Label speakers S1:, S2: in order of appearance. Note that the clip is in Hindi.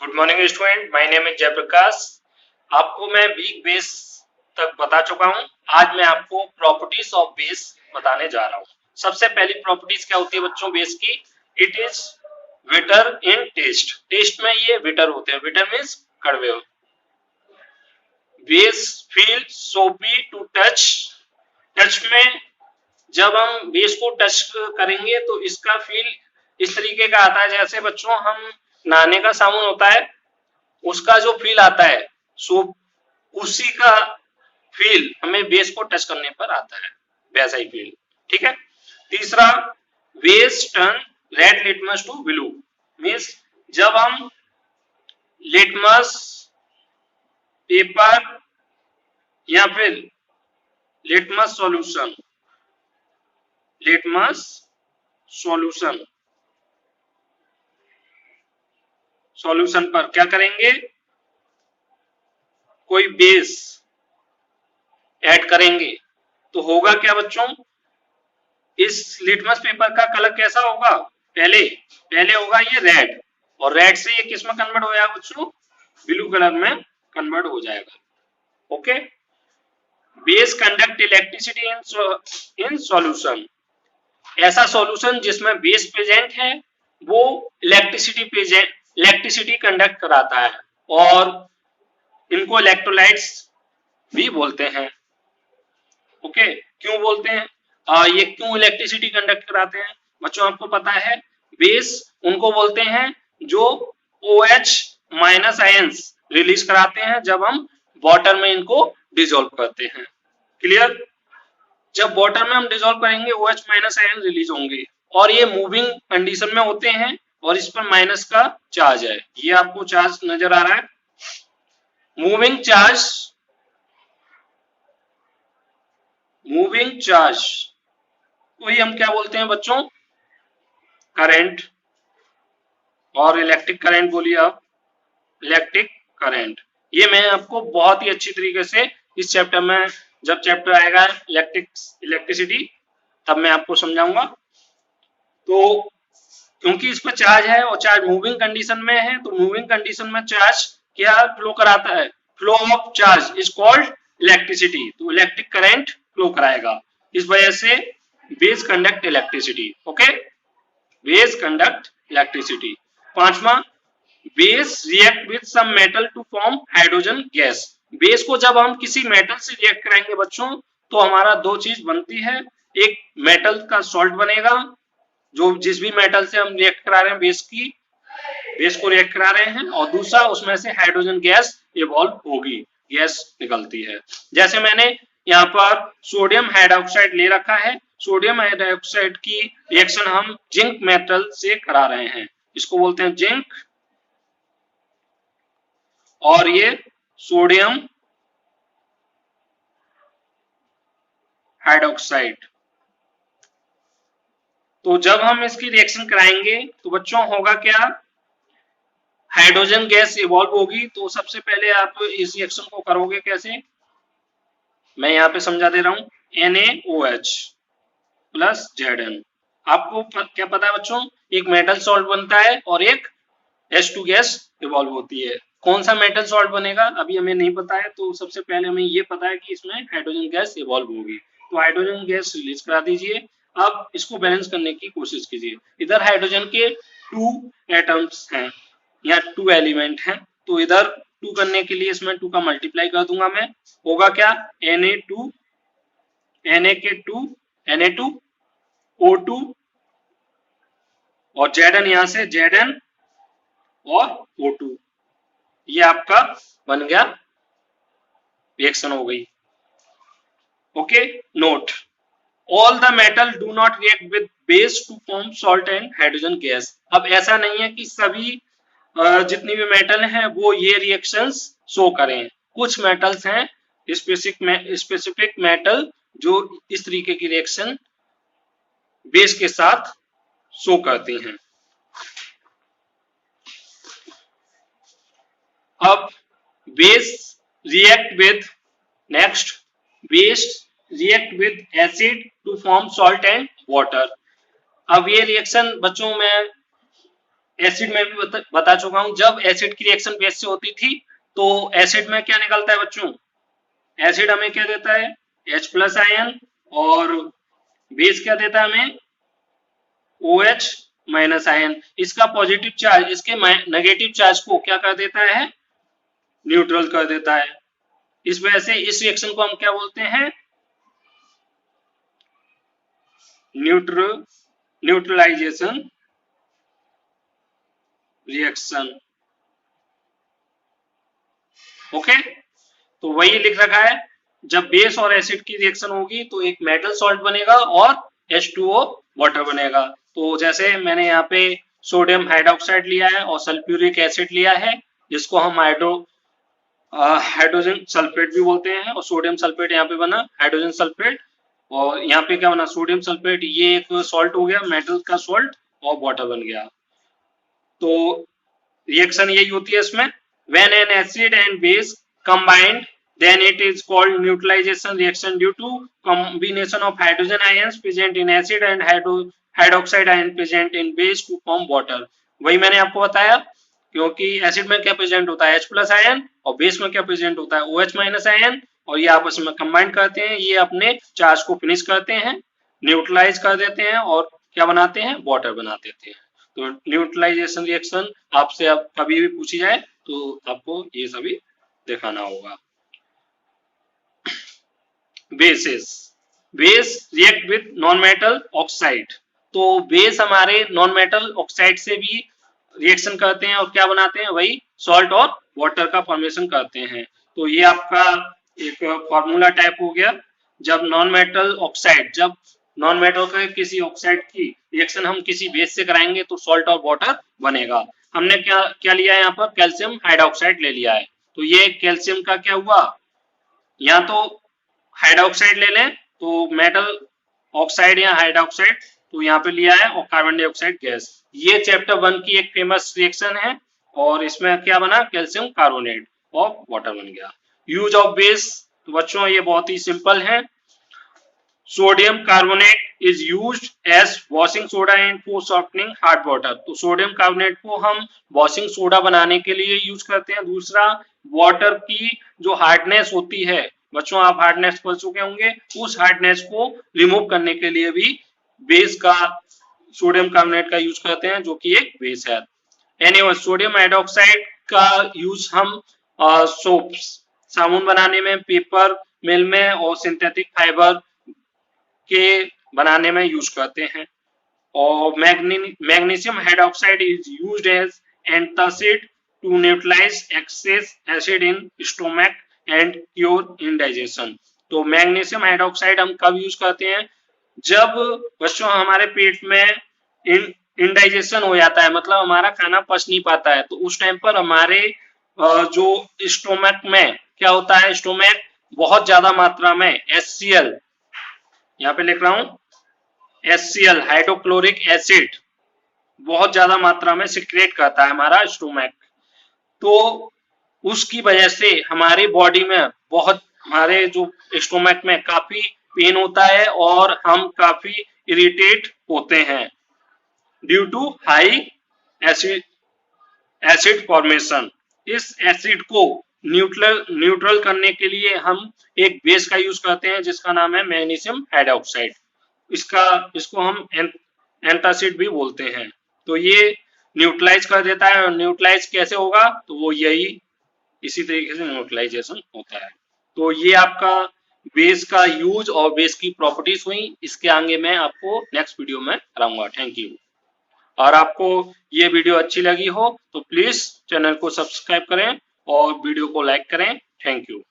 S1: Good morning student, my name is Jayprakash. आपको मैं वीक बेस तक बता चुका हूं। आज मैं आपको प्रॉपर्टीज ऑफ बेस बताने जा रहा हूं। सबसे पहली प्रॉपर्टीज क्या होती है बच्चों बेस की? It is bitter in taste. Taste में ये विटर होते हैं। विटर मीन्स कड़वे। Base feel soapy to touch. Touch में जब हम बेस को टच करेंगे तो इसका फील इस तरीके का आता है जैसे बच्चों हम नहाने का साबुन होता है उसका जो फील आता है सो उसी का फील हमें बेस को टच करने पर आता है, वैसा ही फील। ठीक है। तीसरा, base turn red litmus to blue. Means जब हम लिटमस पेपर या फिर लिटमस सॉल्यूशन सॉल्यूशन पर क्या करेंगे, कोई बेस ऐड करेंगे तो होगा क्या बच्चों, इस लिटमस पेपर का कलर कैसा होगा? पहले होगा ये रेड, और रेड से ये किस में कन्वर्ट हो जाएगा बच्चों? ब्लू कलर में कन्वर्ट हो जाएगा। Okay. Base conduct electricity in solution. ऐसा सॉल्यूशन जिसमें बेस प्रेजेंट है वो इलेक्ट्रिसिटी कंडक्ट कराता है, और इनको इलेक्ट्रोलाइट्स भी बोलते हैं। ओके। क्यों बोलते हैं? ये क्यों इलेक्ट्रिसिटी कंडक्ट कराते हैं बच्चों? आपको पता है बेस उनको बोलते हैं जो OH माइनस आयंस रिलीज कराते हैं जब हम वाटर में इनको डिसॉल्व करते हैं। क्लियर? जब वाटर में हम डिसॉल्व करेंगे OH माइनस आयन रिलीज होंगे, और ये मूविंग कंडीशन में होते हैं और इस पर माइनस का चार्ज है। ये आपको चार्ज नजर आ रहा है, मूविंग चार्ज को ही हम क्या बोलते हैं बच्चों? करंट। और इलेक्ट्रिक करंट बोलिए आप, इलेक्ट्रिक करंट। ये मैं आपको बहुत ही अच्छी तरीके से इस चैप्टर में, जब चैप्टर आएगा इलेक्ट्रिसिटी तब मैं आपको समझाऊंगा। तो क्योंकि इस पर चार्ज है और चार्ज मूविंग कंडीशन में है, तो मूविंग कंडीशन में चार्ज क्या फ्लो कराता है? Flow of charge is called electricity. तो इलेक्ट्रिक करंट फ्लो कराएगा, इस वजह से base conduct electricity. Okay, base conduct electricity. पांचवा, base react with some metal to form hydrogen gas. Base को जब हम किसी मेटल से रिएक्ट कराएंगे बच्चों तो हमारा दो चीज बनती है। एक मेटल का सॉल्ट बनेगा, जो जिस भी मेटल से हम रिएक्ट करा रहे हैं बेस को रिएक्ट करा रहे हैं, और दूसरा उसमें से हाइड्रोजन गैस इवॉल्व होगी, गैस निकलती है। जैसे मैंने यहाँ पर सोडियम हाइड्रोक्साइड ले रखा है। सोडियम हाइड्रोक्साइड की रिएक्शन हम जिंक मेटल से करा रहे हैं, इसको बोलते हैं जिंक, और ये सोडियम हाइड्रोक्साइड। तो जब हम इसकी रिएक्शन कराएंगे तो बच्चों होगा क्या? हाइड्रोजन गैस इवॉल्व होगी। तो सबसे पहले आप इस रिएक्शन को करोगे कैसे, मैं यहाँ पे समझा दे रहा हूं। NaOH plus Zn। आपको क्या पता है बच्चों? एक मेटल सॉल्ट बनता है और एक H2 गैस इवॉल्व होती है। कौन सा मेटल सॉल्ट बनेगा अभी हमें नहीं पता है, तो सबसे पहले हमें ये पता है कि इसमें हाइड्रोजन गैस इवॉल्व होगी। तो हाइड्रोजन गैस रिलीज करा दीजिए। अब इसको बैलेंस करने की कोशिश कीजिए। इधर हाइड्रोजन के 2 एटम्स हैं या 2 एलिमेंट हैं, तो इधर 2 करने के लिए इसमें 2 का मल्टीप्लाई कर दूंगा मैं। होगा क्या? Na2 Na के 2 Na2O2 और Zn, यहां से Zn और O2। ये आपका बन गया, रिएक्शन हो गई। Okay. Note, all the metal do not react with base to form salt and hydrogen gas. अब ऐसा नहीं है कि सभी जितनी भी मेटल हैं वो ये रिएक्शंस शो करें। कुछ मेटल्स हैं स्पेसिफिक मेटल जो इस तरीके की रिएक्शन बेस के साथ शो करती हैं। अब base react with acid to form salt and water. अब ये रिएक्शन बच्चों में एसिड में भी बता चुका हूं, जब एसिड की रिएक्शन बेस से होती थी तो एसिड में क्या निकलता है बच्चों, एसिड हमें क्या देता है H+ आयन, और बेस क्या देता है हमें OH- आयन। इसका पॉजिटिव चार्ज इसके नेगेटिव चार्ज को क्या कर देता है, न्यूट्रल कर देता है। इस वजह से इस रिएक्शन को हम क्या बोलते हैं, न्यूट्रलाइजेशन रिएक्शन। ओके, तो वही लिख रखा है, जब बेस और एसिड की रिएक्शन होगी तो एक मेटल सॉल्ट बनेगा और H2O वाटर बनेगा। तो जैसे मैंने यहाँ पे सोडियम हाइड्रोक्साइड लिया है और सल्फ्यूरिक एसिड लिया है, जिसको हम हाइड्रोजन सल्फेट भी बोलते हैं, और सोडियम सल्फेट यहाँ पे बना हाइड्रोजन सल्फेट, और यहाँ पे क्या बना सोडियम सल्फेट, ये एक सॉल्ट हो गया मेटल का सॉल्ट, और वाटर बन गया। तो रिएक्शन यही होती है इसमें, when an acid and base combined then it is called neutralization reaction due to combination of hydrogen ions present in acid and hydroxide ion present in base to form water। वही मैंने आपको बताया, क्योंकि एसिड में क्या प्रेजेंट होता है H+ आयन, और बेस में क्या प्रेजेंट होता है OH- आयन, और ये आपस में कंबाइन करते हैं, ये अपने चार्ज को फिनिश करते हैं, न्यूट्रलाइज कर देते हैं, और क्या बनाते हैं वाटर बना देते हैं। तो न्यूट्रलाइजेशन रिएक्शन आपसे अब कभी भी पूछी जाए तो आपको ये सभी दिखाना होगा। Bases, base react with non metal oxide. तो बेस हमारे नॉन मेटल ऑक्साइड से भी रिएक्शन करते हैं और क्या बनाते हैं, वही सॉल्ट और वाटर का फॉर्मेशन करते हैं। तो ये आपका एक फॉर्मूला टाइप हो गया, जब नॉन मेटल ऑक्साइड, जब नॉन मेटल का किसी ऑक्साइड की रिएक्शन हम किसी बेस से कराएंगे तो सॉल्ट और वाटर बनेगा। हमने क्या क्या लिया है यहाँ पर, कैल्शियम हाइड्रोक्साइड ले लिया है। तो ये कैल्शियम का क्या हुआ, या तो हाइड्रोक्साइड ले लें तो मेटल ऑक्साइड या हाइड्रोक्साइड, तो यहाँ पे लिया है, और कार्बन डाइऑक्साइड गैस। ये चैप्टर 1 की एक फेमस रिएक्शन है, और इसमें क्या बना कैल्शियम कार्बोनेट और वाटर बन गया। यूज ऑफ बेस, तो बच्चों ये बहुत ही सिंपल है। Sodium carbonate is used as washing soda and for softening hard water. तो सोडियम कार्बोनेट को हम वॉशिंग सोडा बनाने के लिए यूज करते हैं। दूसरा, वाटर की जो हार्डनेस होती है, बच्चों आप हार्डनेस पढ़ चुके होंगे, उस हार्डनेस को रिमूव करने के लिए भी बेस का सोडियम कार्बोनेट का यूज करते हैं, जो कि एक बेस है। एनीवे, सोडियम हाइड्रोक्साइड का यूज हम सोप्स, साबुन बनाने में, पेपर मिल में, और सिंथेटिक फाइबर के बनाने में यूज करते हैं। और magnesium hydroxide is used as antacid to neutralize excess acid in stomach and cure indigestion. तो मैग्नीशियम हाइड्रोक्साइड हम कब यूज करते हैं, जब बच्चों हमारे पेट में इंडाइजेशन हो जाता है, मतलब हमारा खाना पच नहीं पाता है, तो उस टाइम पर हमारे जो स्टोमक में क्या होता है, स्टोमक बहुत ज्यादा मात्रा में HCl, यहाँ पे लिख रहा हूं HCl हाइड्रोक्लोरिक एसिड बहुत ज्यादा मात्रा में सिक्रेट करता है हमारा स्टोमक। तो उसकी वजह से हमारी बॉडी में बहुत, हमारे जो स्टोमक में काफी पेन होता है और हम काफी इरिटेट होते हैं due to high acid formation. इस एसिड को न्यूट्रल करने के लिए हम एक बेस का यूज करते हैं, जिसका नाम है मैग्नीशियम हाइड्रोक्साइड। इसको हम एंटासिड भी बोलते हैं। तो ये न्यूट्रलाइज कर देता है, और न्यूट्रलाइज कैसे होगा, तो वो इसी तरीके से न्यूट्रलाइजेशन होता है। तो ये आपका बेस का यूज और बेस की प्रॉपर्टीज हुई। इसके आगे मैं आपको नेक्स्ट वीडियो में कराऊंगा। Thank you. और आपको ये वीडियो अच्छी लगी हो तो प्लीज चैनल को सब्सक्राइब करें और वीडियो को लाइक करें। Thank you.